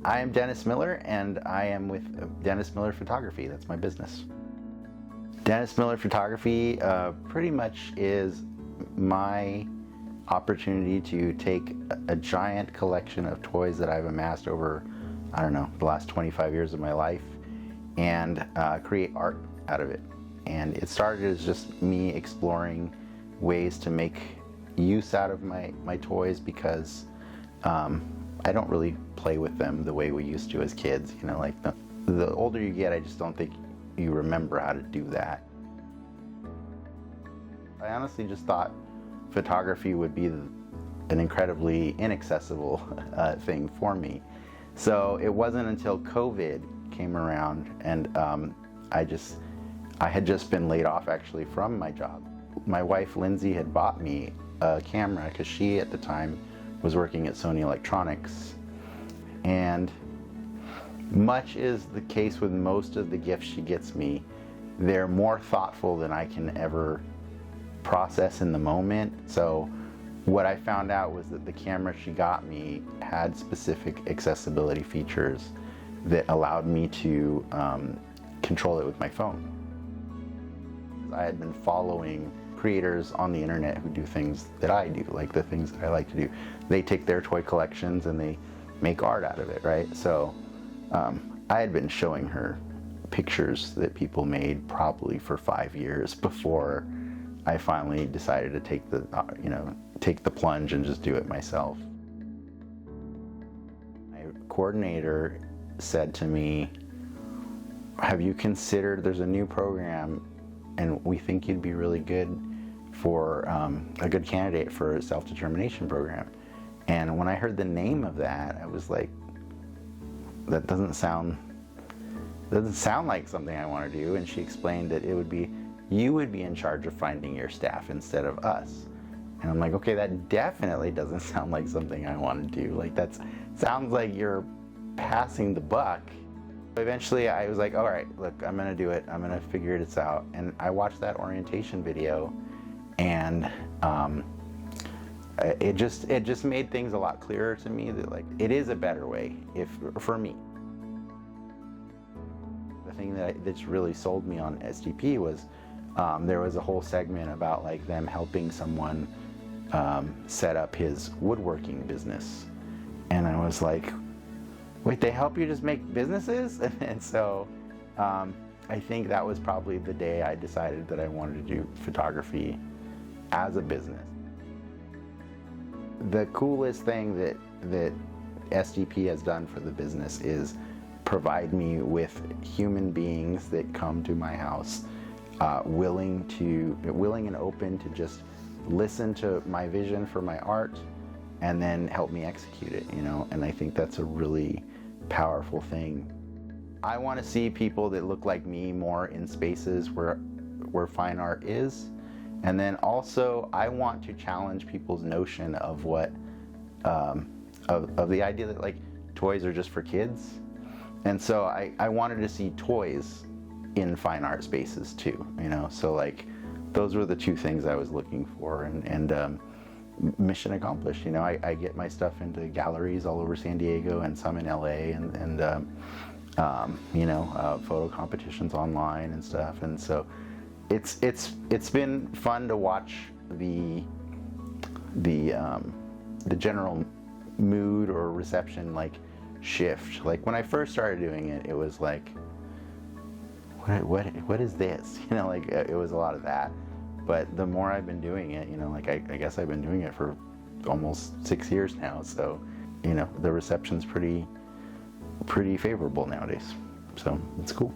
I am Dennis Miller, and I am with Dennis Miller Photography. That's my business. Dennis Miller Photography pretty much is my opportunity to take a giant collection of toys that I've amassed over, I don't know, the last 25 years of my life, and create art out of it. And it started as just me exploring ways to make use out of my toys, because I don't really play with them the way we used to as kids. You know, like the older you get, I just don't think you remember how to do that. I honestly just thought photography would be an incredibly inaccessible thing for me. So it wasn't until COVID came around, and I had just been laid off actually from my job. My wife Lindsay had bought me a camera because she at the time was working at Sony Electronics, and much is the case with most of the gifts she gets me, they're more thoughtful than I can ever process in the moment. So what I found out was that the camera she got me had specific accessibility features that allowed me to control it with my phone. I had been following creators on the internet who do things that I do, like the things that I like to do. They take their toy collections and they make art out of it, right? So I had been showing her pictures that people made probably for 5 years before I finally decided to take the plunge and just do it myself. My coordinator said to me, "Have you considered, there's a new program and we think you'd be really good for a good candidate for a self-determination program." And when I heard the name of that, I was like, that doesn't sound like something I want to do. And she explained that you would be in charge of finding your staff instead of us. And I'm like, okay, that definitely doesn't sound like something I want to do. Like, that sounds like you're passing the buck. Eventually I was like, all right, look, I'm gonna do it. I'm gonna figure this out. And I watched that orientation video, and it just made things a lot clearer to me that, like, it is a better way for me. The thing that's really sold me on SDP was there was a whole segment about, like, them helping someone set up his woodworking business, and I was like, wait, they help you just make businesses? And so I think that was probably the day I decided that I wanted to do photography as a business. The coolest thing that SDP has done for the business is provide me with human beings that come to my house willing and open to just listen to my vision for my art and then help me execute it, you know. And I think that's a really powerful thing. I want to see people that look like me more in spaces where fine art is. And then also I want to challenge people's notion of what of the idea that, like, toys are just for kids. And so I wanted to see toys in fine art spaces too, you know. So, like, those were the two things I was looking for, and mission accomplished. You know, I get my stuff into galleries all over San Diego and some in LA, and you know, photo competitions online and stuff. And so it's been fun to watch the general mood or reception, like, shift. Like, when I first started doing it, it was like, what is this? You know, like, it was a lot of that. But the more I've been doing it, you know, like, I guess I've been doing it for almost 6 years now. So, you know, the reception's pretty favorable nowadays. So it's cool.